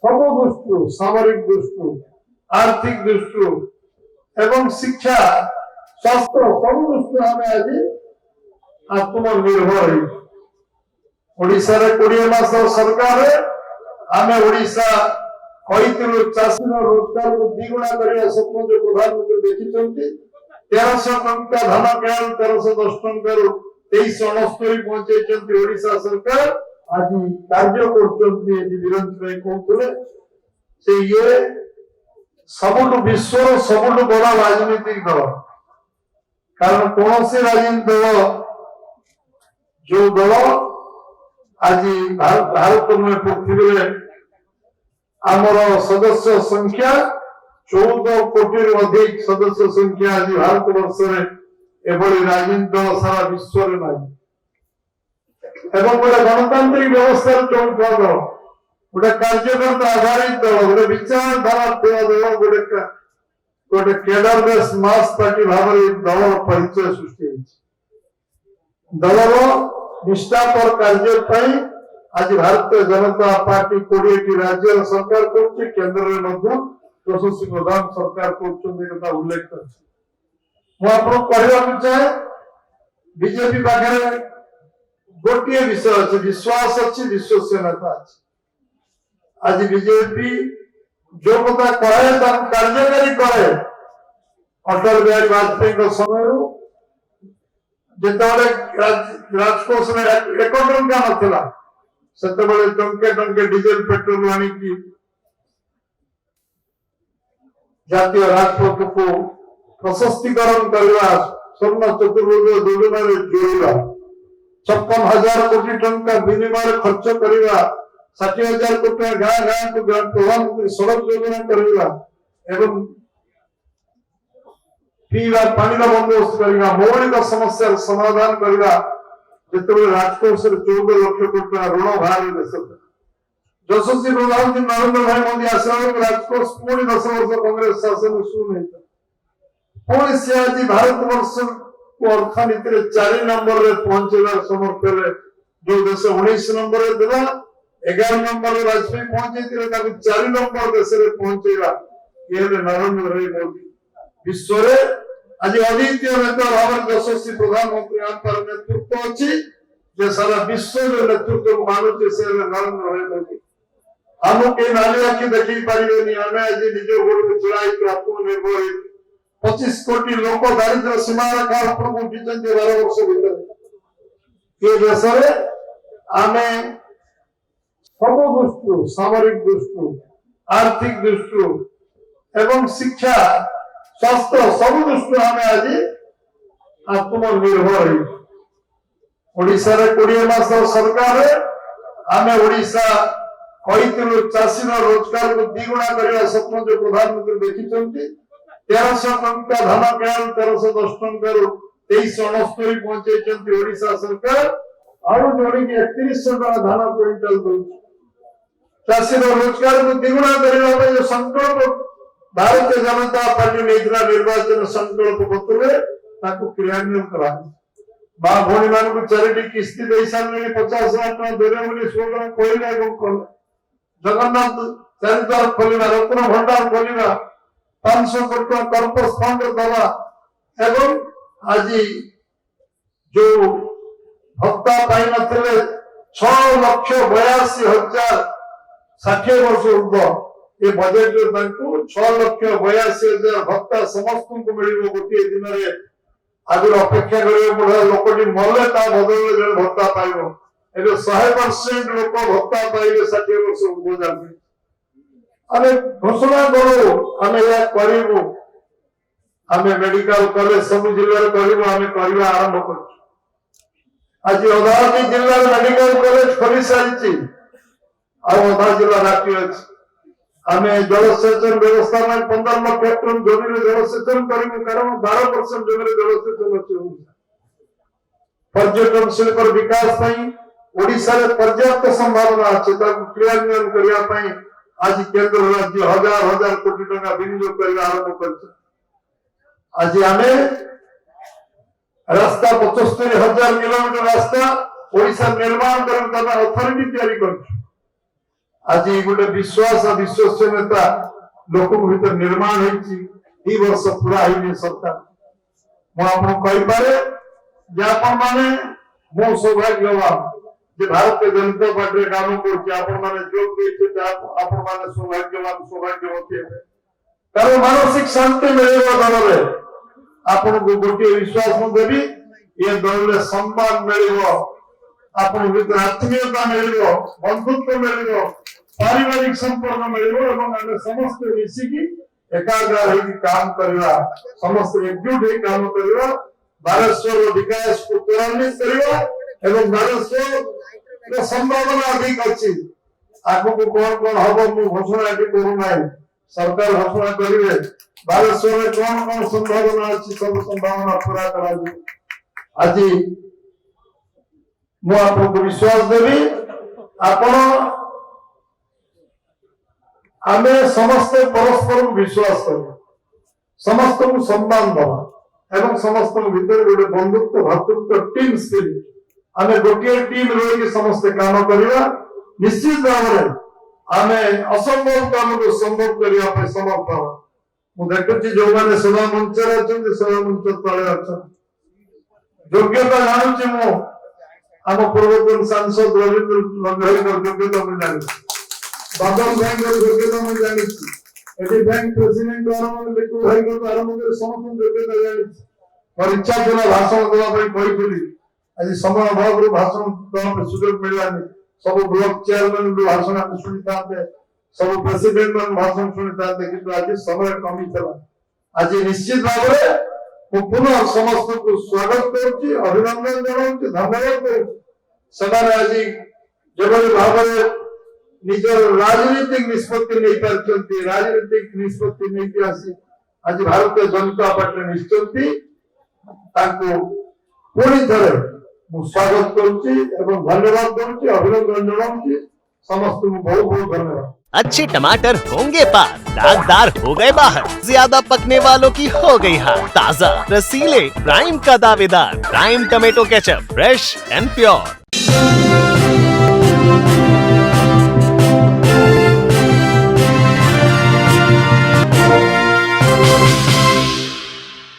सब दृष्टि सामरिक दृष्टि आर्थिक दृष्टि एवं शिक्षा स्वास्थ्य सब दृष्टि आम आज आत्मनिर्भर ओडिशा रे 20 मास सरकार आम ओडिशा कही चाषी रोजगार को द्विगुणा करने स्वप्न जो प्रधानमंत्री देखी 1300 टंका धान केवल 1310 टंकार 2369 पहुंचे ओडिशा सरकार आज कार्य कर सबुठ विश्वर सबुठ बड़ा राजनीतिक दल कारण कौन से राजनीतिक दल जो दल आज भारत में पृथ्वी में आमर सदस्य संख्या 14 कोटी अधिक सदस्य संख्या आज भारत वर्ष में एभली राजनीतिक दल सारा विश्व में नहीं एवं गोटे गणतांत्रिक व्यवस्था चलुवा दल गोटे कार्यकर्ता आधारित दल गोटे विचारधारा दल गोटे केडरलेस मास पार्टी भाव दल परिचय सृष्टि दलर निष्ठापर कार्य आज भारतीय जनता पार्टी 20 राज्य सरकार कर केंद्र में यशस्वी प्रधान सरकार कर उल्लेख कर चाहे बीजेपी पाखे गोटे विषय अच्छे विश्वास अच्छी विश्वसनीयता अच्छी आज बीजेपी जो कथा कहे कार्यकारी करे अटल बिहारी वाजपेयी समय जिते राजकोष में 1 टंका नाला से टंके टंके डीजेल पेट्रोल आनिकी जातीय राजपथ को प्रशस्तीकरण करने स्वर्ण चतुर्भुज योजना जोड़ा 56,000 कोटी टंका विनिमय खर्च करवा 60,000 कोटी गाँ गाँ को प्रधानमंत्री सड़क योजना करवा एवं पीवा पानी बंदोबस्त करवा मौलिक समस्या समाधान करवा जिते राजकोष 14 लाख कोटी ऋण बाहर देश यशस्वी प्रधानमंत्री नरेंद्र भाई मोदी आसला राजकोष पुणी 10 वर्ष कांग्रेस शासन शून्य पुणी से आज भारत वर्ष को अर्थनीति 4 नंबर रे पहुंचेगा समर्थ है जो देश 19 नंबर रे दिला 11 नंबर रे वाजपेयी पहुंचे 4 नंबर देश रे पहुंचेगा ये नरेंद्र भाई मोदी विश्व रे आज अद्वितीय नेता भाव यशस्वी प्रधानमंत्री आंतर नेतृत्व अच्छी जे सारा विश्व रे नेतृत्व मानुचे से नरेंद्र भाई मोदी हमको के नाली आखि देखी पारिबेनी हमें आज निज गोड़ में चढ़ाई आत्मनिर्भर 25 कोटी लोक दारिद्र्य सीमा रेखा ऊपर उठी 12 वर्ष भीतर ये देश में आमे सब दृष्टि सामरिक दृष्टि आर्थिक दृष्टि एवं शिक्षा स्वास्थ्य सब दृष्टि आमे आज आत्मनिर्भर ओडिशा रे 20 मास सरकार आमे ओडिशा कही चाषी रोजगार को द्विगुणा करने स्वप्न जो प्रधानमंत्री देखी 1300 टंका धान केवल 1310 टंकार 2369 पहुंचे ओडिशा सरकार और जोड़ी 3100 टका धान क्विंटल दौर चाषी रोजगार को द्विगुणा करने जो संकल्प भारतीय जनता पार्टी निर्वाचन संकल्प पत्र क्रियान्वयन करा बा भौणी मान 4टी किस्ती दे सारे 50,000 टका देवे स्लोगन कहले जगन्नाथ चारिद्वार खोलवा रत्न भंडार खोलवा 500 कोटी कर्पस फंड दवा एवं आज जो भत्ता पाई नथिले 6,82,000 60 वर्ष ऊर्ध्व ये बजेट 6,82,000 भत्ता समस्त को मिल गोटे दिन में आगे अपेक्षा कर लोक मले बदल भत्ता पाइब 100% लोक भत्ता पाइबे 60 वर्ष ऊर्ध्व आमे घोषणा करू आमे या करिवु आमे मेडिकल कॉलेज सब जिल्ला रे करिवु आमे करबा आरंभ कर आज अदालती जिल्ला मेडिकल कॉलेज खोली सारिछि आ अधा जिल्ला राखी अछि आमे जलसेचन व्यवस्था में 15 लाख टन जमीन रे जलसेचन करिवु कारण 12% जमीन रे जलसेचन अछि पर्यटन शिल्प विकास पई ओडिशा रे पर्याप्त संभावना अछि ताकु क्रियान्वयन करिया पई आज केंद्र राज्य हजार हजार कोटी टका विनियोग करने आरंभ कर आज आमे रास्ता 75,000 किलोमीटर रास्ता ओडिशा निर्माण करने अथॉरिटी तैयारी कर आज गोटे विश्वास विश्वसनीयता लोक भीतर निर्माण होती वर्ष पूरा होनी सरकार मुझे आपण माने मो सौभाग्यवान जे भारतीय जनता पार्टी काम कर सौभाग्यवान सौभाग्यवती कारण मानसिक शांति मिले दल में आपन को गोटे विश्वास देवी ये दल में सम्मान मिले आपन भीतर आत्मीयता मिले बंधुत्व मिले पारिवारिक संपर्क मिले समस्त मिसिकी एकाग्र होगी काम करवा समस्त एकजुट हो काम करवा बालेश्वर विकास को त्वरान्वित करवा एवं बालेश्वर संभावना अधिक अच्छी आगु को कौन हम मु घोषणा करूना सरकार घोषणा करेंगे बालेश्वर में कौन संभावना अच्छी सब संभावना पूरा करा आज मुझे विश्वास देवी आपण आमे समस्ते परस्पर विश्वास कर समस्त को सम्मान दवा एवं समस्त भीतर गोटे बंधुत्व भातृत्व टीम स्पिरिट आमे गोटे टीम रही समस्ते काम करवा निश्चित भाव में आमे असंभव काम को संभव करने समर्थ हूँ देखुची जो मैंने सभा मंच सभा मंच तले अच्छा योग्यता जानूची मु आम पूर्वतन सांसद रवींद्र लंघई योग्यता मुझे जानी बादल बैंक योग्यता मुझे जानी बैंक प्रेसिडेंट आरंभ लिखु भाई को आरंभ कर समस्त योग्यता जानी और इच्छा थी भाषण देवाई आज समय अभाव भाषण देवा सुजोग मिलानी सब ब्लॉक चेयरमैन भाषण शुणी था सब प्रेसिडेंट मान भाषण शुणी था कि आज समय कमी था आज निश्चित भाव में पुनः समस्त को स्वागत करुच्ची अभिनंदन जनाऊँ धन्यवाद करुच्ची आज जो भाव निजर राजनीतिक निष्पत्ति नहीं पार्टी राजनीतिक निष्पत्ति नहीं आसी आज भारतीय जनता पार्टी निश्चित पुणी थे स्वागत करुच्ची धन्यवाद करुच्ची अभिनंदन जनाऊँ समस्त को बहुत बहुत धन्यवाद। अच्छे टमाटर होंगे पार, दागदार हो गए बाहर, ज्यादा पकने वालों की हो गई हार। ताजा रसीले प्राइम का दावेदार prime tomato ketchup, fresh and pure.